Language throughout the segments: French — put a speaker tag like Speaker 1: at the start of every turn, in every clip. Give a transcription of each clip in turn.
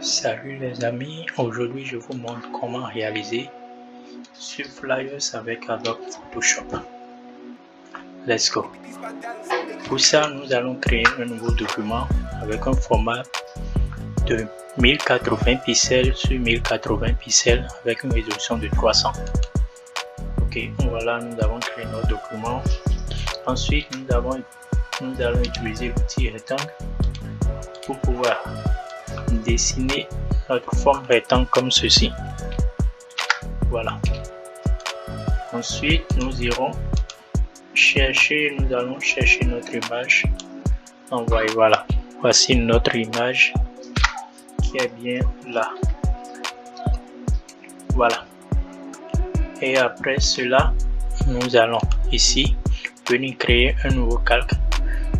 Speaker 1: Salut les amis, aujourd'hui je vous montre comment réaliser ce flyers avec Adobe Photoshop. Let's go. Pour ça, nous allons créer un nouveau document avec un format de 1080 pixels sur 1080 pixels avec une résolution de 300. Ok, voilà, nous avons créé notre document. Ensuite, nous allons utiliser l'outil rectangle pour pouvoir dessiner notre forme rectangle comme ceci. Voilà. Ensuite, nous allons chercher notre image. Envoyer. Voilà. Voici notre image qui est bien là. Voilà. Et après cela, nous allons ici venir créer un nouveau calque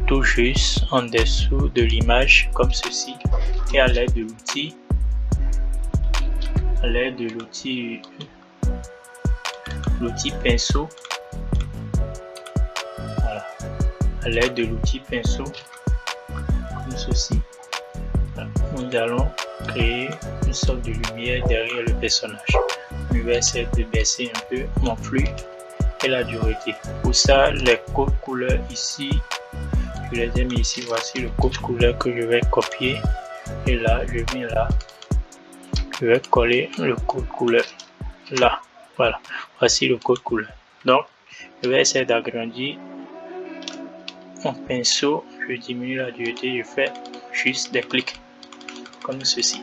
Speaker 1: tout juste en dessous de l'image comme ceci, et à l'aide de l'outil pinceau. Voilà. À l'aide de l'outil pinceau comme ceci, voilà. Nous allons créer une sorte de lumière derrière le personnage. Je vais essayer de baisser un peu mon flux et la dureté. Pour ça, les codes couleurs ici, je les ai mis ici. Voici le code couleur que je vais copier, et là je viens là, je vais coller le code couleur là. Voilà, voici le code couleur. Donc je vais essayer d'agrandir mon pinceau, je diminue la dureté, je fais juste des clics comme ceci.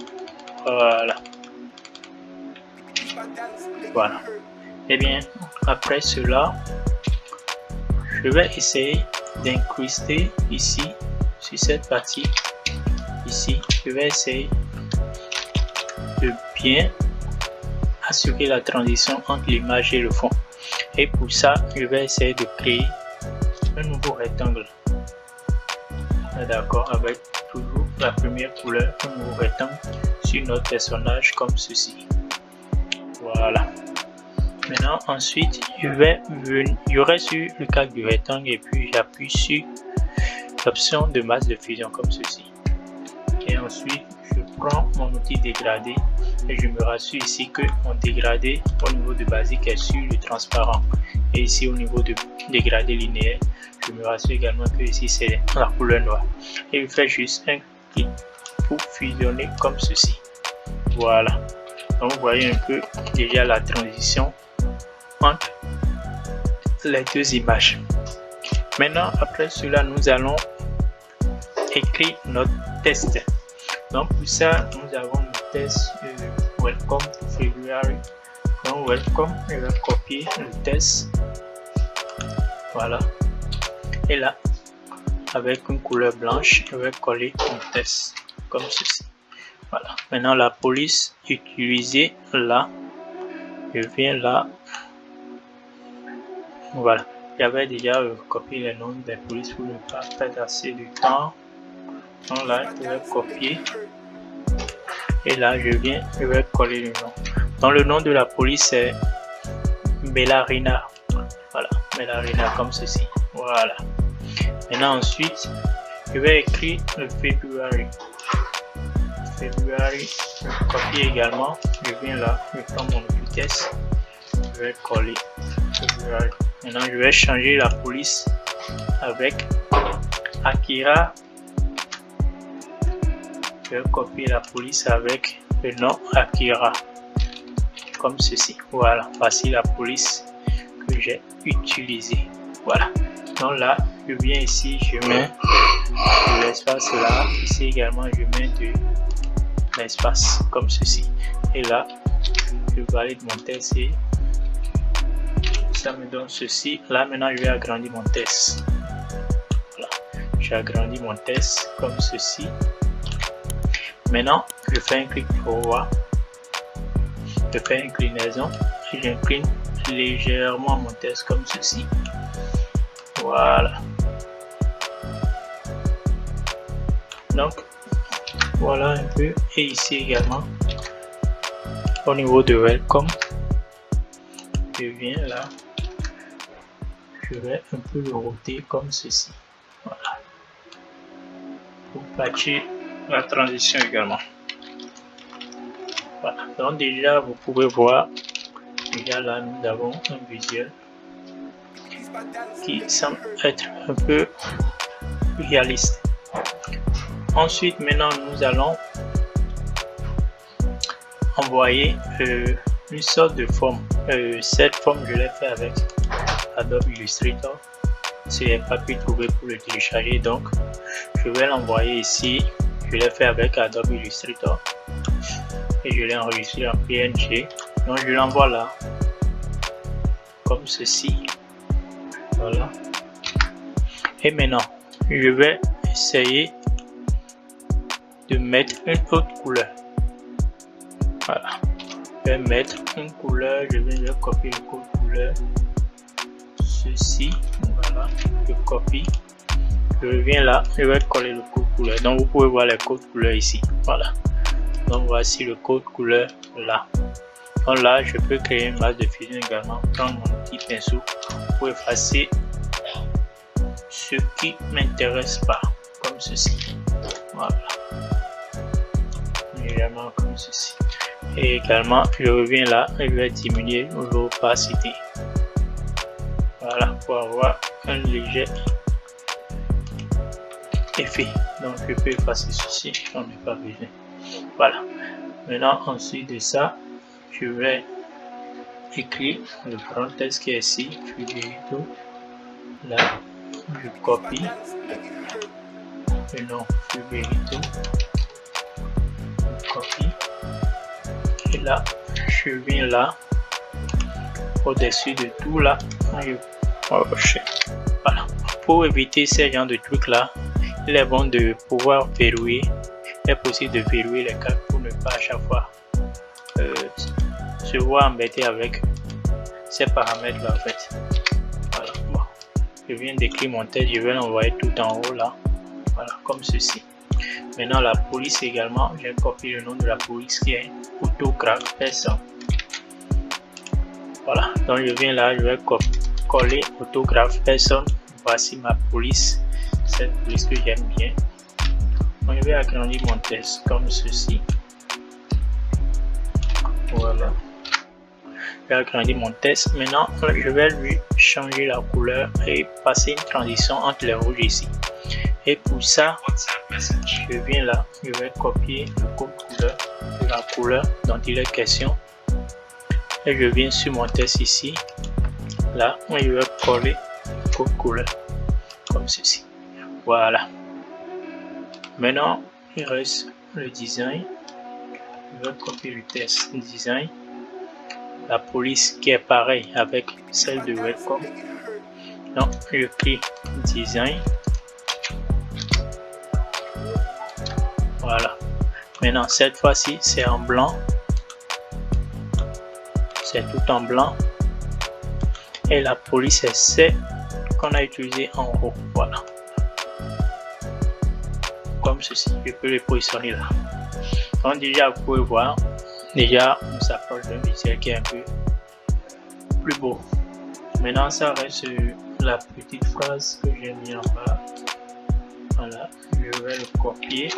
Speaker 1: Voilà. Voilà. Et bien après cela, je vais essayer d'incruster ici sur cette partie ici. Je vais essayer de bien assurer la transition entre l'image et le fond, et pour ça je vais essayer de créer un nouveau rectangle. D'accord, avec toujours la première couleur, un nouveau rectangle sur notre personnage comme ceci. Voilà. Maintenant, ensuite, je reste sur le calque du rectangle et puis j'appuie sur l'option de masse de fusion comme ceci. Et ensuite, je prends mon outil dégradé et je me rassure ici que mon dégradé au niveau de basique est sur le transparent. Et ici au niveau de dégradé linéaire, je me rassure également que ici c'est la couleur noire. Et je fais juste un clic pour fusionner comme ceci. Voilà. Donc vous voyez un peu déjà la transition entre les deux images. Maintenant, après cela, nous allons écrire notre test. Donc pour ça, nous avons le test Welcome to February. Donc Welcome, je vais copier le test. Voilà. Et là, avec une couleur blanche, je vais coller mon test comme ceci. Voilà. Maintenant la police utilisée là, je viens là. Voilà. J'avais déjà copié les noms des polices pour ne pas perdre assez de temps. Donc là, je vais copier. Et là, je vais coller le nom. Donc le nom de la police c'est Bellarina. Voilà, Bellarina comme ceci. Voilà. Maintenant ensuite, je vais écrire le February. February, je copie également. Je viens là, je prends mon vitesse. Je vais coller February. Maintenant, je vais changer la police avec Akira. Je vais copier la police avec le nom Akira comme ceci. Voilà, voici la police que j'ai utilisée. Voilà. Donc là, je viens ici, je mets de l'espace là. Ici également, je mets de l'espace comme ceci. Et là, je valide mon test et ça me donne ceci. Là maintenant, je vais agrandir mon test. Voilà. J'ai agrandi mon test comme ceci. Maintenant, je fais un clic droit. Je fais une inclinaison et j'incline légèrement mon test comme ceci. Voilà. Donc, voilà un peu. Et ici également, au niveau de Welcome, je viens là. Je vais un peu le roter comme ceci. Voilà. Pour patcher la transition également. Voilà, donc déjà vous pouvez voir, déjà là nous avons un visuel qui semble être un peu réaliste. Ensuite, maintenant nous allons envoyer une sorte de forme. Cette forme je l'ai fait avec Adobe Illustrator. C'est pas pu trouver pour le télécharger, donc je vais l'envoyer ici. Je l'ai fait avec Adobe Illustrator et je l'ai enregistré en PNG. Donc je l'envoie là comme ceci. Voilà. Et maintenant je vais essayer de mettre une autre couleur. Voilà. Je vais mettre une couleur. Je vais copier le code couleur. Ceci. Voilà. Je copie. Je reviens là. Je vais coller le code couleur. Donc vous pouvez voir les codes couleurs ici. Voilà. Donc voici le code couleur là. Donc là, je peux créer une base de fusion également. Prendre mon petit pinceau pour effacer ce qui m'intéresse pas, comme ceci. Voilà. Également comme ceci. Et également, je reviens là et je vais diminuer l'opacité. Voilà, pour avoir un léger effet. Donc, je peux effacer ceci, j'en ai pas besoin. Voilà. Maintenant, ensuite de ça, je vais écrire le grand texte qui est ici. Je vais tout. Là, je copie. Et non, je vais tout. Je copie. Et là, je viens là. Au-dessus de tout là. Voilà. Pour éviter ce genre de trucs là, il est bon de pouvoir verrouiller. Il est possible de verrouiller les cartes pour ne pas à chaque fois se voir embêté avec ces paramètres là en fait. Voilà. Bon. Je viens d'écrire mon texte, je vais l'envoyer tout en haut là. Voilà, comme ceci. Maintenant la police également, j'ai copié le nom de la police qui est autographe personne. Voilà, donc je viens là, je vais coller autographe personne. Voici ma police, cette police que j'aime bien. Donc, je vais agrandir mon texte comme ceci. Voilà. Je vais agrandir mon texte. Maintenant, je vais lui changer la couleur et passer une transition entre les rouges ici. Et pour ça, je viens là, je vais copier le code couleur de la couleur dont il est question. Et je viens sur mon texte ici. Là, je vais coller le code couleur comme ceci. Voilà. Maintenant, il reste le design. Je vais copier le texte design. La police qui est pareil avec celle de welcome. Donc, je clique design. Voilà. Maintenant, cette fois-ci, c'est en blanc. C'est tout en blanc. Et la police est celle qu'on a utilisé en haut. Voilà. Comme ceci. Je peux les positionner là. Donc déjà, vous pouvez voir. Déjà, on s'approche d'un visuel qui est un peu plus beau. Maintenant, ça reste la petite phrase que j'ai mis en bas. Voilà. Je vais le copier.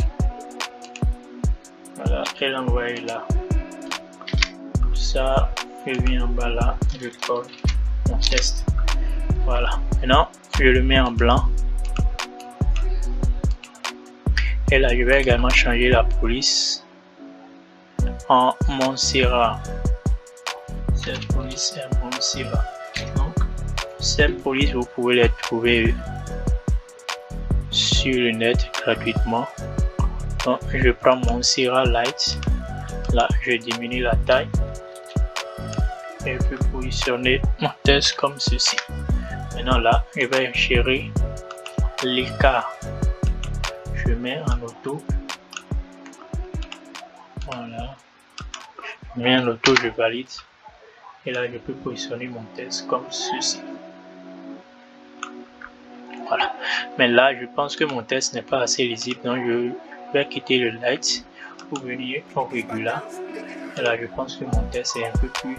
Speaker 1: Voilà. Et l'envoyer là. Ça, je viens en bas là. Je colle mon texte. Voilà. Maintenant, je le mets en blanc. Et là, je vais également changer la police en Montserrat. Cette police est Montserrat. Donc, cette police, vous pouvez les trouver sur le net gratuitement. Donc, je prends Montserrat Light. Là, je diminue la taille. Et je peux positionner mon texte comme ceci. Maintenant, là, je vais gérer l'écart. Je mets en auto. Voilà. Je mets en auto, je valide. Et là, je peux positionner mon texte comme ceci. Voilà. Mais là, je pense que mon texte n'est pas assez lisible. Donc, je vais quitter le light pour venir au régular. Et là, je pense que mon texte est un peu plus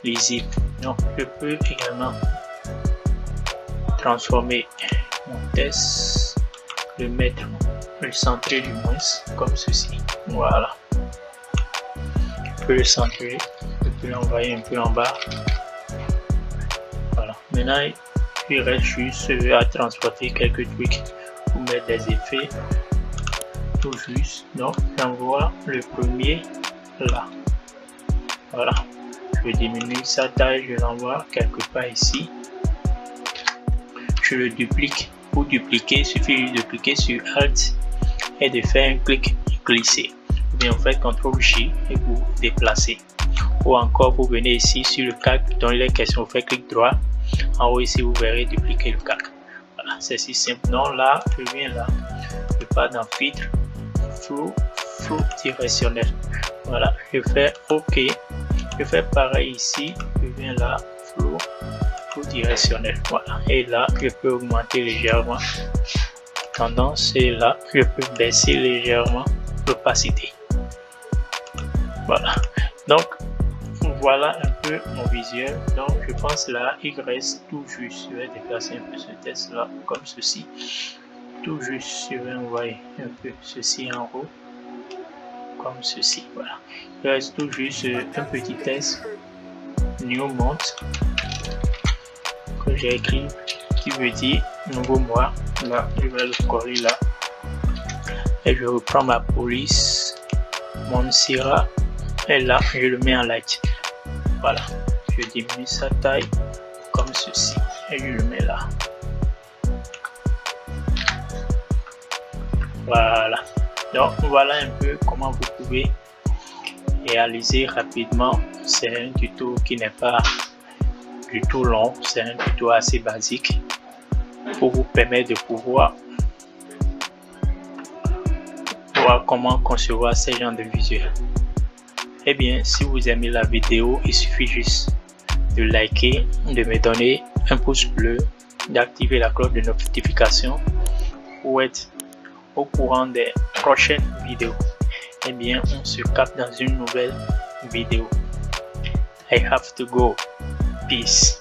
Speaker 1: lisible. Donc, je peux également transformer mon texte, le mettre, le centrer du moins, comme ceci. Voilà. peux le centrer, je peux l'envoyer un peu en bas. Voilà, maintenant il reste juste à transporter quelques trucs pour mettre des effets. Tout juste, donc j'envoie le premier là. Voilà, je diminue sa taille, je l'envoie quelque part ici. Je le duplique. Pour dupliquer, il suffit de cliquer sur Alt et de faire un clic glisser. Ou bien vous faites CTRL J et vous déplacez. Ou encore vous venez ici sur le calque dont il est question, vous faites clic droit. En haut ici vous verrez dupliquer le calque. Voilà, c'est si simple. Donc là, je viens là, je pars dans filtre, flou directionnel. Voilà, je fais OK. Je fais pareil ici, je viens là, flou directionnel. Voilà, et là je peux augmenter légèrement tendance et là je peux baisser légèrement l'opacité. Voilà, donc voilà un peu mon visuel. Donc je pense là il reste tout juste. Je vais déplacer un peu ce test là comme ceci, tout juste. Je vais envoyer un peu ceci en haut comme ceci. Voilà, il reste tout juste un petit test new month que j'ai écrit qui veut dire nouveau mois. Là je vais le coller là et je reprends ma police, mon Sierra, et là je le mets en light. Voilà, je diminue sa taille comme ceci et je le mets là. Voilà, donc voilà un peu comment vous pouvez réaliser rapidement. C'est un tuto qui n'est pas du tout long, c'est un tuto assez basique pour vous permettre de pouvoir voir comment concevoir ce genre de visuel. Et bien, si vous aimez la vidéo, il suffit juste de liker, de me donner un pouce bleu, d'activer la cloche de notification pour être au courant des prochaines vidéos. Et bien, on se capte dans une nouvelle vidéo. I have to go. Peace.